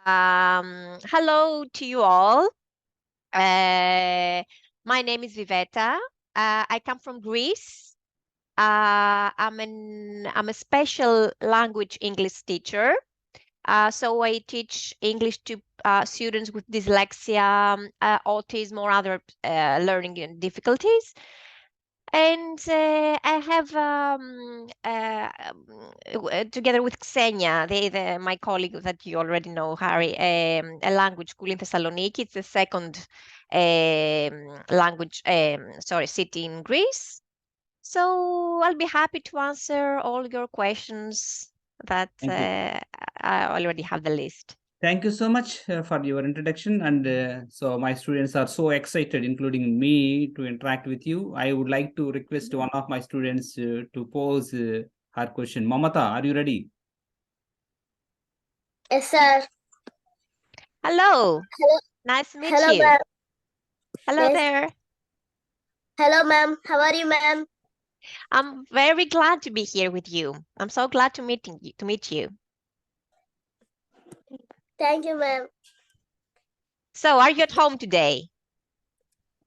Hello to you all. My name is Viveta. I come from Greece. I'm a special language English teacher. So I teach English to students with dyslexia, autism, or other learning difficulties. And I have, together with Xenia, my colleague that you already know, Harry, a language school in Thessaloniki. It's the second city in Greece. So I'll be happy to answer all your questions that Thank you. I already have the list. Thank you so much for your introduction. And so my students are so excited, including me, to interact with you. I would like to request one of my students to pose her question. Mamata, are you ready? Yes, sir. Hello. Hello. Nice to meet Hello, you. ma'am. Hello Yes. there. Hello, ma'am. How are you, ma'am? I'm very glad to be here with you. I'm so glad to meet you. Thank you, ma'am. So, are you at home today?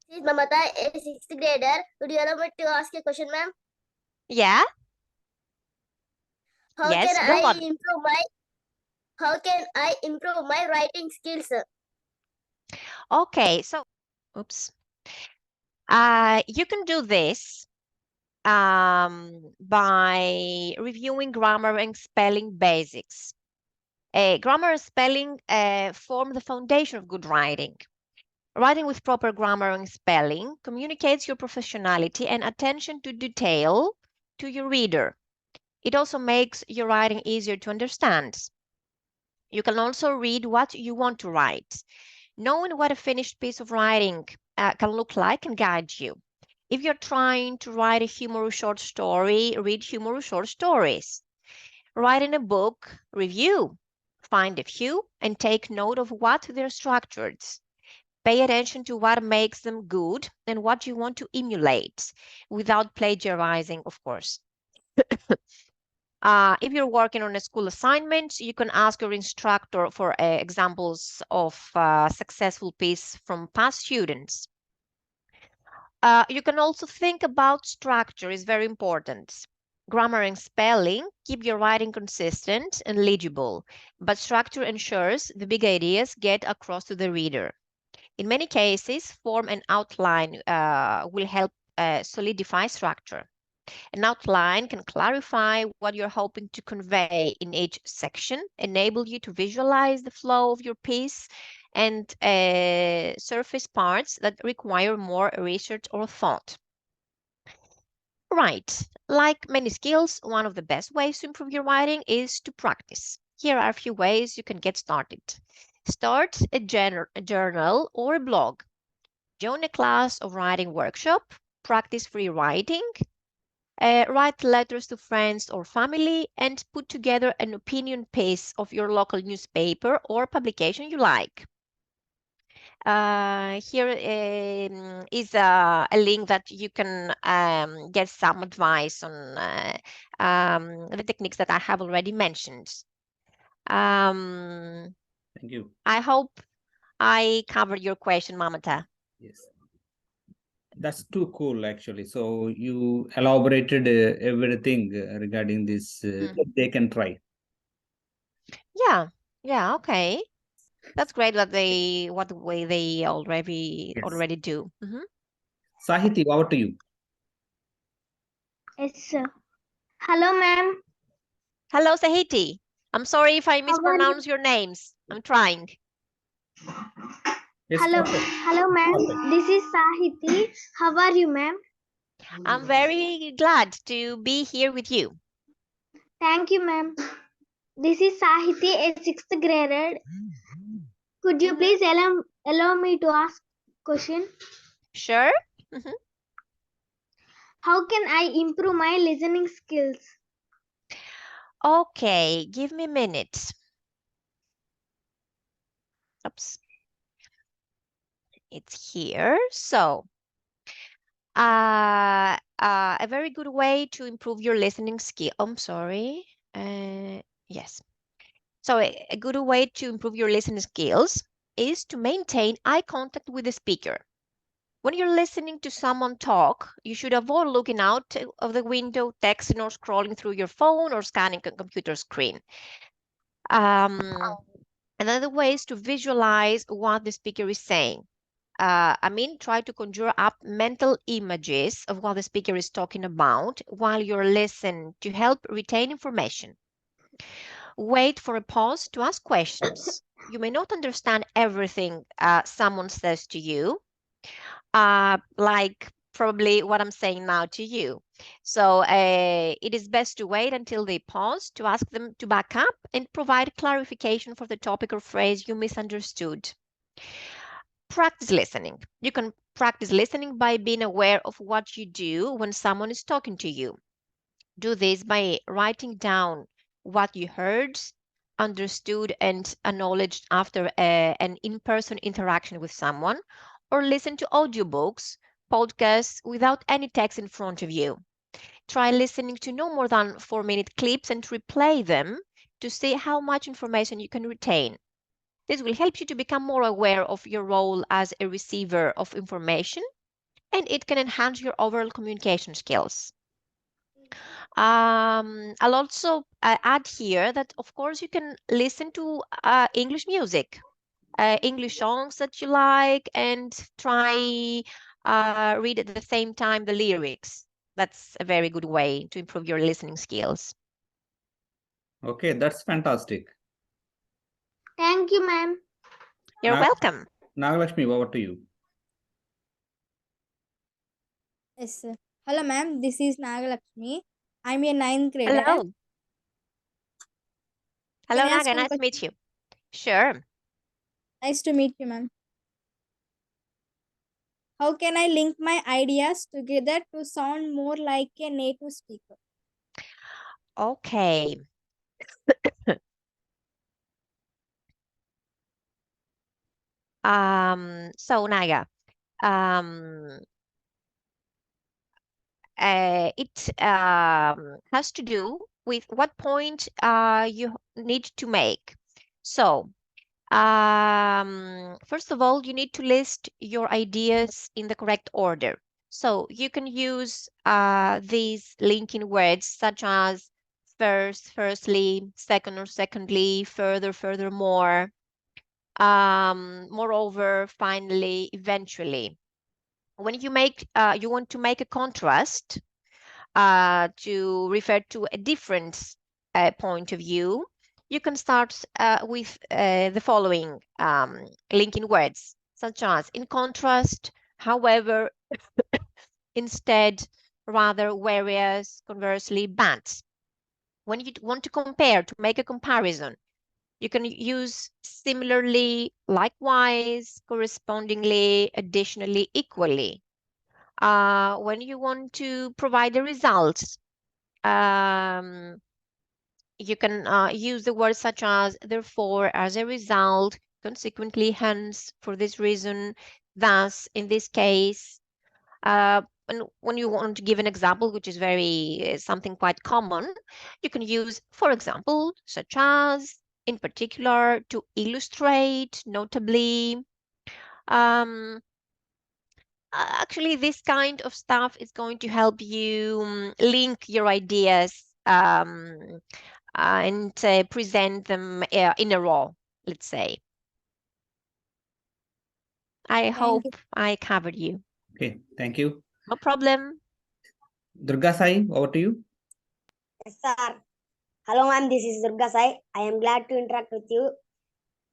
This is Mamata, a 6th grader. Would you allow me to ask a question, ma'am? Yeah? How Yes, can go I on. improve my writing skills, sir? Okay, so, oops. You can do this by reviewing grammar and spelling basics. Grammar and spelling form the foundation of good writing. Writing with proper grammar and spelling communicates your professionality and attention to detail to your reader. It also makes your writing easier to understand. You can also read what you want to write. Knowing what a finished piece of writing can look like can guide you. If you're trying to write a humorous short story, read humorous short stories. Writing a book, review. Find a few and take note of what they're structured. Pay attention to what makes them good and what you want to emulate without plagiarizing, of course. If you're working on a school assignment, you can ask your instructor for examples of successful pieces from past students. You can also think about structure is very important. Grammar and spelling keep your writing consistent and legible, but structure ensures the big ideas get across to the reader. In many cases, form and outline will help solidify structure. An outline can clarify what you're hoping to convey in each section, enable you to visualize the flow of your piece, and surface parts that require more research or thought. Right, like many skills, one of the best ways to improve your writing is to practice. Here are a few ways you can get started. Start a journal or a blog. Join a class or writing workshop. Practice free writing. Write letters to friends or family and put together an opinion piece of your local newspaper or publication you like. Here is a link that you can get some advice on the techniques that I have already mentioned. Thank you. I hope I covered your question, Mamata. Yes. That's too cool, actually. So you elaborated everything regarding this. They can try. Yeah, okay. That's great what the way they Yes. already do. Sahiti, over to you. Yes, sir. Hello, ma'am. Hello, Sahiti. I'm sorry if I How are you? mispronounce your names. I'm trying. Yes, Hello, perfect. hello, ma'am. Perfect. This is Sahiti. How are you, ma'am? I'm very glad to be here with you. Thank you, ma'am. This is Sahiti, a 6th grader. Could you please allow me to ask question? Sure. How can I improve my listening skills? Okay, give me a minute. Oops. It's here. So, a very good way to improve your listening skill. I'm sorry. Yes. So a good way to improve your listening skills is to maintain eye contact with the speaker. When you're listening to someone talk, you should avoid looking out of the window, texting or scrolling through your phone or scanning a computer screen. Another way is to visualize what the speaker is saying. Try to conjure up mental images of what the speaker is talking about while you're listening to help retain information. Wait for a pause to ask questions. You may not understand everything someone says to you, like probably what I'm saying now to you. So it is best to wait until they pause to ask them to back up and provide clarification for the topic or phrase you misunderstood. Practice listening. You can practice listening by being aware of what you do when someone is talking to you. Do this by writing down what you heard, understood, and acknowledged after an in-person interaction with someone, or listen to audiobooks, podcasts without any text in front of you. Try listening to no more than 4-minute clips and replay them to see how much information you can retain. This will help you to become more aware of your role as a receiver of information, and it can enhance your overall communication skills. I'll also add here that, of course, you can listen to English music, English songs that you like, and try read at the same time the lyrics. That's a very good way to improve your listening skills. Okay, that's fantastic. Thank you, ma'am. You're welcome. Nagalakshmi, over to you. Yes, sir. Hello, ma'am. This is Nagalakshmi. I'm a 9th grader. Hello. Hello, Can I ask Naga. one Nice to meet question? you. Sure. Nice to meet you, ma'am. How can I link my ideas together to sound more like a native speaker? Okay. So Naga, it has to do with what point you need to make. So, first of all, you need to list your ideas in the correct order. So you can use these linking words such as first, firstly, second or secondly, further, furthermore, moreover, finally, eventually. When you want to make a contrast to refer to a different point of view, you can start with the following linking words, such as in contrast, however, instead, rather, whereas, conversely, but. When you want to compare, to make a comparison, you can use similarly, likewise, correspondingly, additionally, equally. When you want to provide the results, you can use the words such as therefore, as a result, consequently, hence, for this reason, thus, in this case. And when you want to give an example, which is very something quite common, you can use, for example, such as, in particular, to illustrate, notably. Actually, this kind of stuff is going to help you link your ideas and present them in a row, let's say. I hope I covered you. Okay, thank you. No problem. Durga Sai, over to you. Yes, sir. Hello, ma'am. This is Durga Sai. I am glad to interact with you.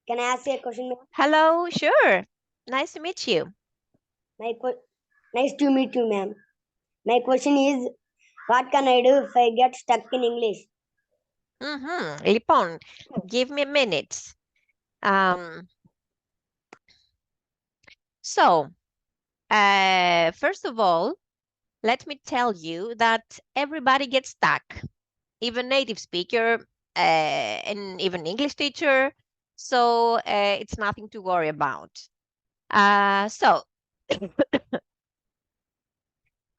Can I ask you a question, ma'am? Hello, sure. Nice to meet you. Nice to meet you, ma'am. My question is, what can I do if I get stuck in English? Lipon, give me a minute. So, first of all, let me tell you that everybody gets stuck, even native speaker and even English teacher. So it's nothing to worry about.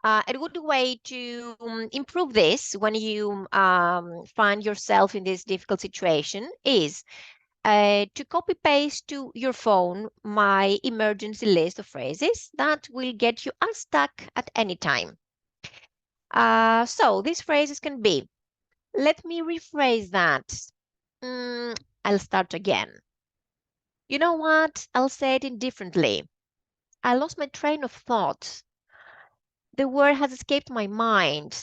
A good way to improve this when you find yourself in this difficult situation is to copy paste to your phone my emergency list of phrases that will get you unstuck at any time. So these phrases can be, let me rephrase that. I'll start again. You know what? I'll say it indifferently. I lost my train of thought. The word has escaped my mind.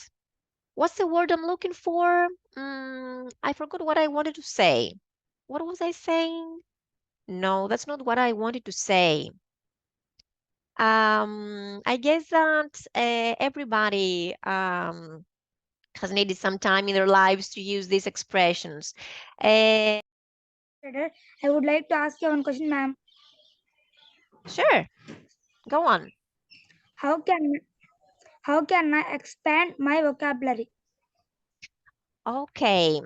What's the word I'm looking for? I forgot what I wanted to say. What was I saying? No, that's not what I wanted to say. I guess that everybody has needed some time in their lives to use these expressions. I would like to ask you one question, ma'am. Sure, go on. How can I expand my vocabulary? Okay.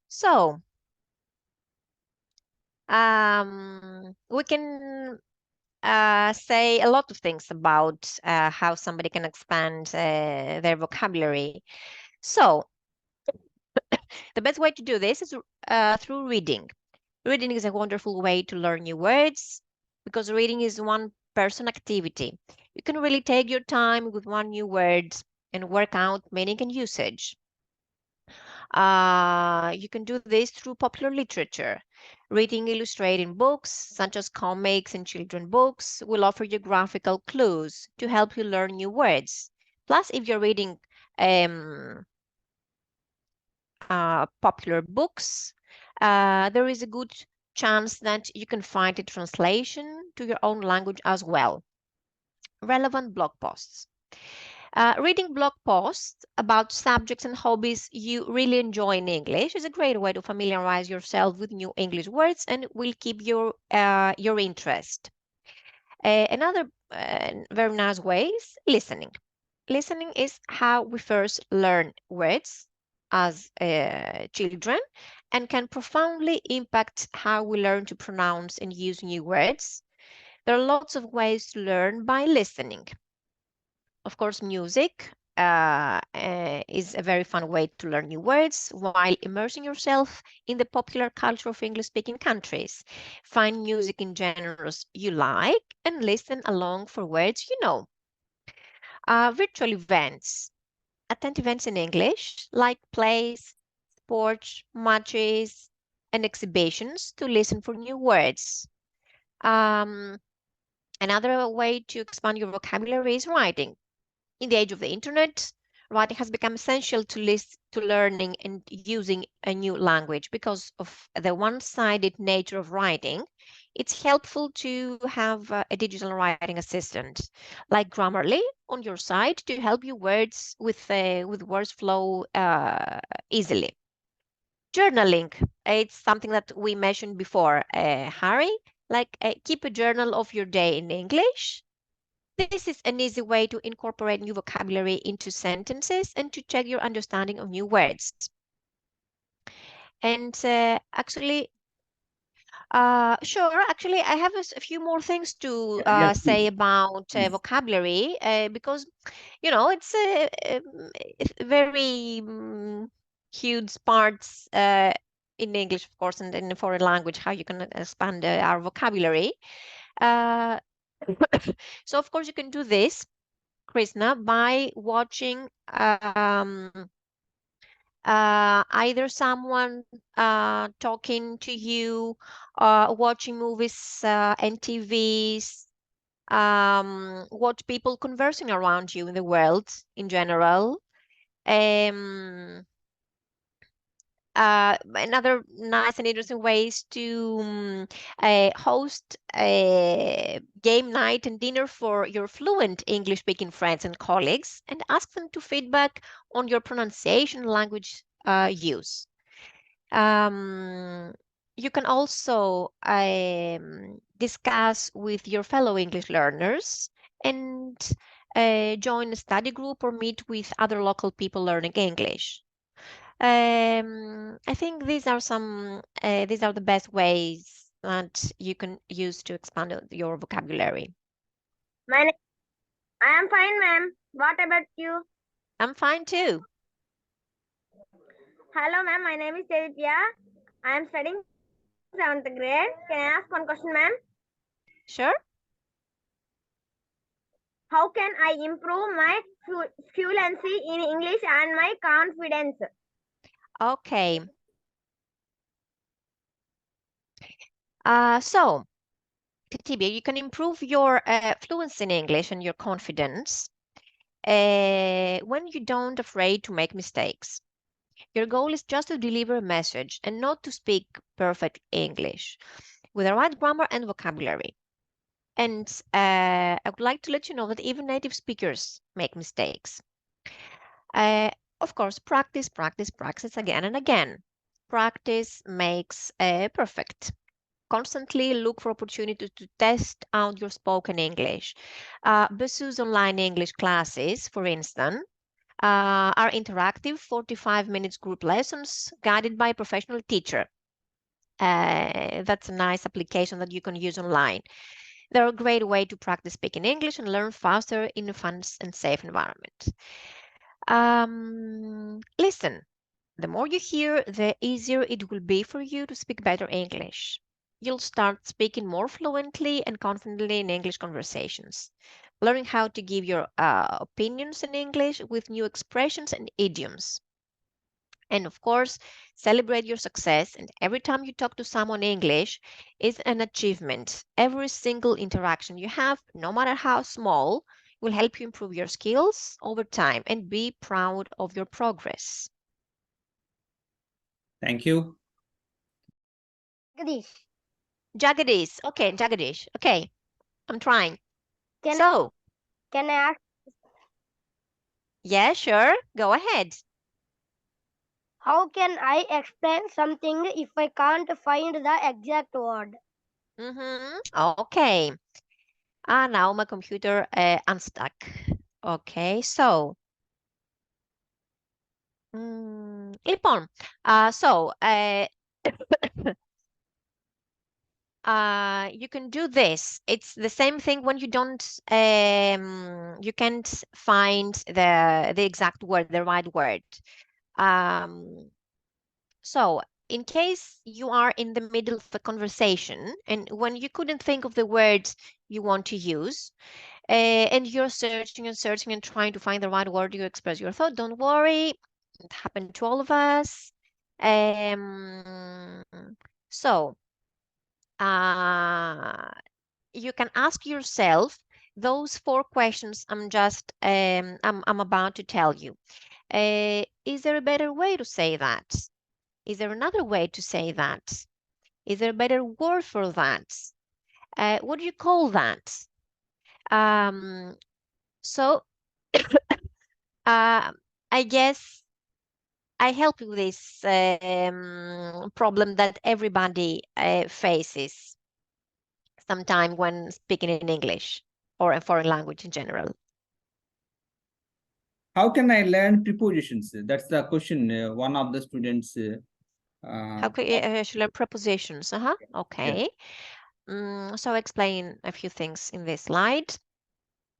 So, we can say a lot of things about how somebody can expand their vocabulary. So, the best way to do this is through reading. Reading is a wonderful way to learn new words because reading is one person activity. You can really take your time with one new word and work out meaning and usage. You can do this through popular literature. Reading illustrating books, such as comics and children books, will offer you graphical clues to help you learn new words. Plus, if you're reading popular books, there is a good chance that you can find a translation to your own language as well. Relevant blog posts. Reading blog posts about subjects and hobbies you really enjoy in English is a great way to familiarize yourself with new English words and will keep your interest. Another very nice way is listening. Listening is how we first learn words as children and can profoundly impact how we learn to pronounce and use new words. There are lots of ways to learn by listening. Of course, music is a very fun way to learn new words while immersing yourself in the popular culture of English-speaking countries. Find music in genres you like and listen along for words you know. Virtual events. Attend events in English like plays, sports, matches, and exhibitions to listen for new words. Another way to expand your vocabulary is writing. In the age of the internet, writing has become essential to learning and using a new language because of the one-sided nature of writing. It's helpful to have a digital writing assistant like Grammarly on your side to help you with words flow easily. Journaling, it's something that we mentioned before, Harry, like keep a journal of your day in English. This is an easy way to incorporate new vocabulary into sentences and to check your understanding of new words. And actually, I have a few more things to Yes, say please. about Please. vocabulary because, it's a very huge parts in English, of course, and in a foreign language, how you can expand our vocabulary. Uh, so, of course, you can do this, Krishna, by watching either someone talking to you, watching movies and TVs, watch people conversing around you in the world in general. Another nice and interesting ways to host a game night and dinner for your fluent English speaking friends and colleagues and ask them to feedback on your pronunciation language use. You can also discuss with your fellow English learners and join a study group or meet with other local people learning English. I think these are the best ways that you can use to expand your vocabulary? I am fine, ma'am. What about you? I'm fine too. Hello, ma'am. My name is Z.P.H.S. I am studying 7th grade. Can I ask one question, ma'am? Sure. How can I improve my fluency in English and my confidence? Okay. So, Katibia, you can improve your fluency in English and your confidence when you don't afraid to make mistakes. Your goal is just to deliver a message and not to speak perfect English with the right grammar and vocabulary. And I would like to let you know that even native speakers make mistakes. Of course, practice, practice, practice again and again. Practice makes perfect. Constantly look for opportunities to test out your spoken English. Besu's online English classes, for instance, are interactive 45 minutes group lessons guided by a professional teacher. That's a nice application that you can use online. They're a great way to practice speaking English and learn faster in a fun and safe environment. Listen, the more you hear, the easier it will be for you to speak better English. You'll start speaking more fluently and confidently in English conversations, learning how to give your opinions in English with new expressions and idioms. And of course, celebrate your success. And every time you talk to someone English is an achievement. Every single interaction you have, no matter how small, will help you improve your skills over time and be proud of your progress. Thank you. Jagdish, Jagadish. Okay, Jagadish. Okay, I'm trying. can I ask Yeah, sure. Go ahead. how can I explain something if I can't find the exact word? Okay. Now my computer unstuck. Okay, so λοιπόν, so you can do this. It's the same thing when you don't you can't find the exact word, the right word. So in case you are in the middle of a conversation and when you couldn't think of the words you want to use, and you're searching and searching and trying to find the right word to express your thought, don't worry. It happened to all of us. Um, so you can ask yourself those 4 questions I'm about to tell you. Is there a better way to say that? Is there another way to say that? Is there a better word for that? What do you call that? So I guess I help you with this problem that everybody faces sometime when speaking in English or a foreign language in general. How can I learn prepositions? That's the question. One of the students. How can you should learn prepositions? Okay. So I'll explain a few things in this slide.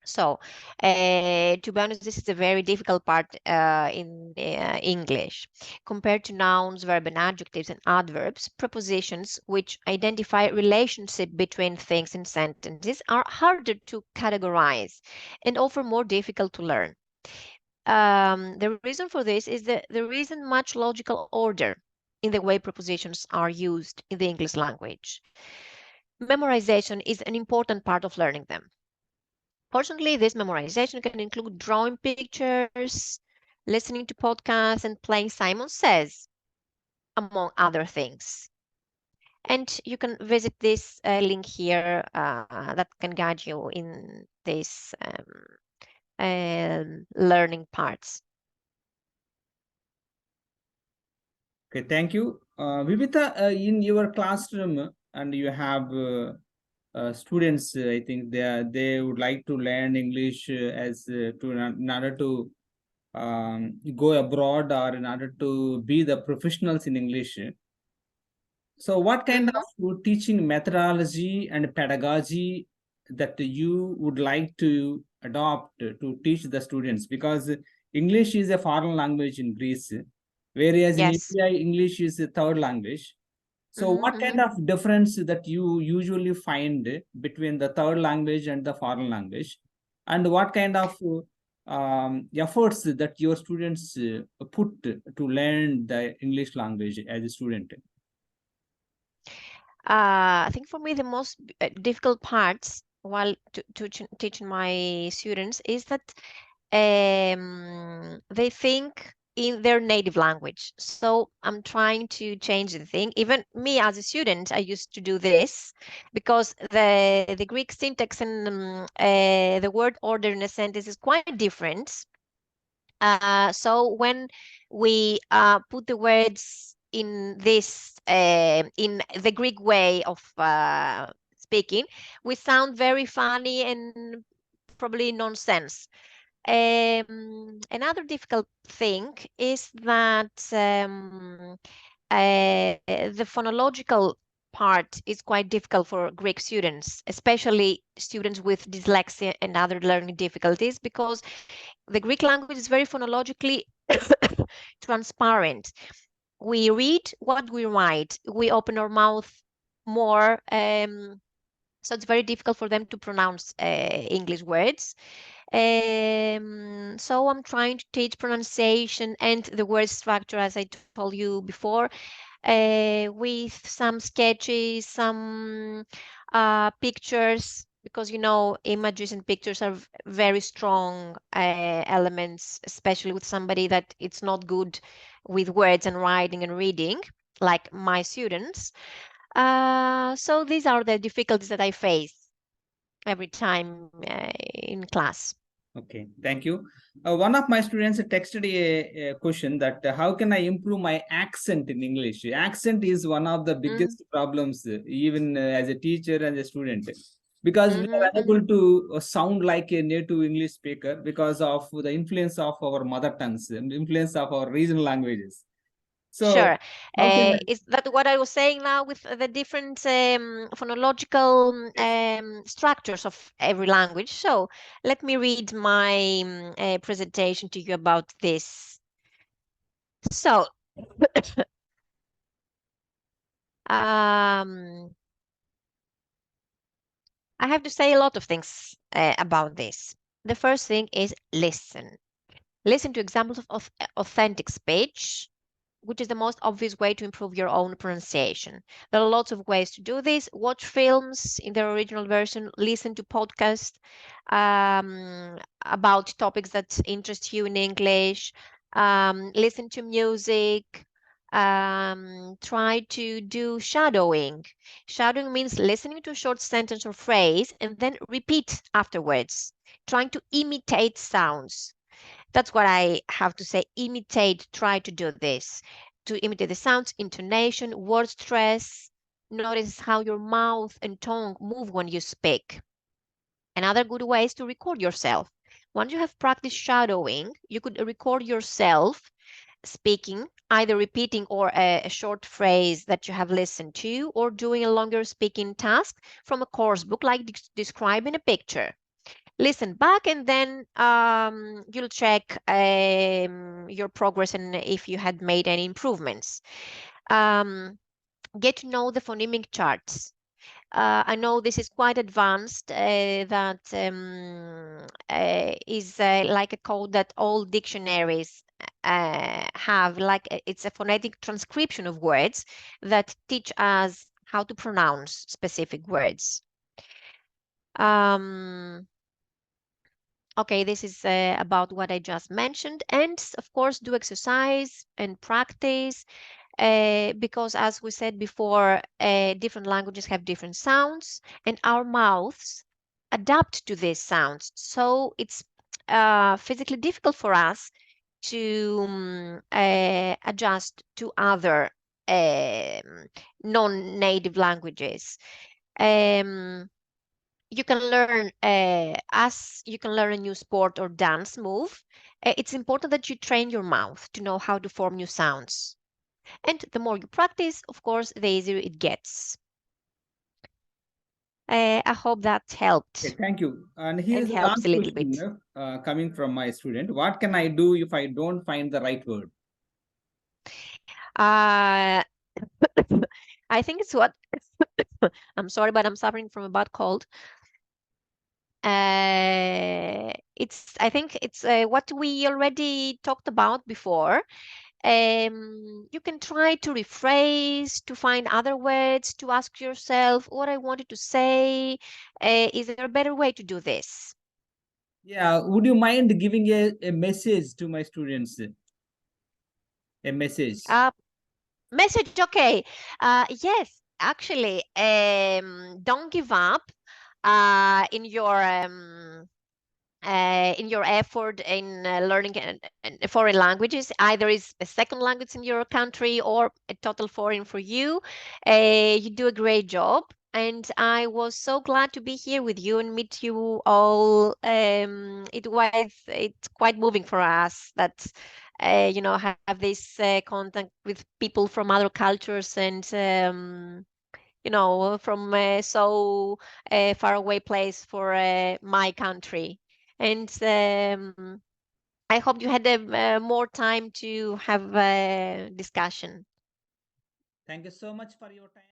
So, to be honest, this is a very difficult part in English. Compared to nouns, verb and adjectives and adverbs, prepositions, which identify relationship between things in sentences, are harder to categorize and often more difficult to learn. The reason for this is that there isn't much logical order in the way prepositions are used in the English language. Memorization is an important part of learning them. Fortunately, this memorization can include drawing pictures, listening to podcasts, and playing Simon Says, among other things. And you can visit this link here that can guide you in these learning parts. Okay, thank you. Vivita, in your classroom, and you have students, I think they would like to learn English in order to go abroad or in order to be the professionals in English. So what kind of teaching methodology and pedagogy that you would like to adopt to teach the students? Because English is a foreign language in Greece, whereas in Yes. India, English is a third language. So what kind of difference that you usually find between the third language and the foreign language? And what kind of efforts that your students put to learn the English language as a student? I think for me the most difficult parts while teaching my students is that they think in their native language. So I'm trying to change the thing. Even me as a student, I used to do this because the Greek syntax and the word order in a sentence is quite different. So when we put the words in this in the Greek way of speaking, we sound very funny and probably nonsense. Another difficult thing is that the phonological part is quite difficult for Greek students, especially students with dyslexia and other learning difficulties, because the Greek language is very phonologically transparent. We read what we write. We open our mouth more. So it's very difficult for them to pronounce English words. So I'm trying to teach pronunciation and the word structure, as I told you before, with some sketches, some pictures, because images and pictures are very strong elements, especially with somebody that it's not good with words and writing and reading, like my students. So these are the difficulties that I face every time in class. Okay, thank you. One of my students texted a question that how can I improve my accent in English? Accent is one of the biggest problems, even as a teacher and a student, because we are unable to sound like a native English speaker because of the influence of our mother tongues and influence of our regional languages. So Sure. how can I? Is that what I was saying now with the different phonological structures of every language? So let me read my presentation to you about this. So, I have to say a lot of things about this. The first thing is listen. Listen to examples of authentic speech, which is the most obvious way to improve your own pronunciation. There are lots of ways to do this. Watch films in their original version, listen to podcasts about topics that interest you in English, listen to music, try to do shadowing. Shadowing means listening to a short sentence or phrase and then repeat afterwards, trying to imitate sounds. That's what I have to say. Imitate, try to do this. To imitate the sounds, intonation, word stress. Notice how your mouth and tongue move when you speak. Another good way is to record yourself. Once you have practiced shadowing, you could record yourself speaking, either repeating or a short phrase that you have listened to, or doing a longer speaking task from a course book, like describing a picture. Listen back and then you'll check your progress and if you had made any improvements. Get to know the phonemic charts. I know this is quite advanced, that is like a code that all dictionaries have, like it's a phonetic transcription of words that teach us how to pronounce specific words. Okay, this is about what I just mentioned. And of course, do exercise and practice because as we said before, different languages have different sounds and our mouths adapt to these sounds. So it's physically difficult for us to adjust to other non-native languages. You can learn as you can learn a new sport or dance move. It's important that you train your mouth to know how to form new sounds. And the more you practice, of course, the easier it gets. I hope that helped Okay, thank you. And here's and the helps last a little bit. question coming from my student. What can I do if I don't find the right word? Uh, I think it's what I'm sorry, but I'm suffering from a bad cold. I think it's what we already talked about before. You can try to rephrase, to find other words, to ask yourself what I wanted to say. Is there a better way to do this? Yeah, would you mind giving a message to my students? A message. Message, okay. Yes, actually, don't give up in your effort in learning foreign languages. Either is a second language in your country or a total foreign for you. You do a great job. And I was so glad to be here with you and meet you all. It's quite moving for us that have this contact with people from other cultures and from so far away place for my country. And I hope you had more time to have a discussion. Thank you so much for your time.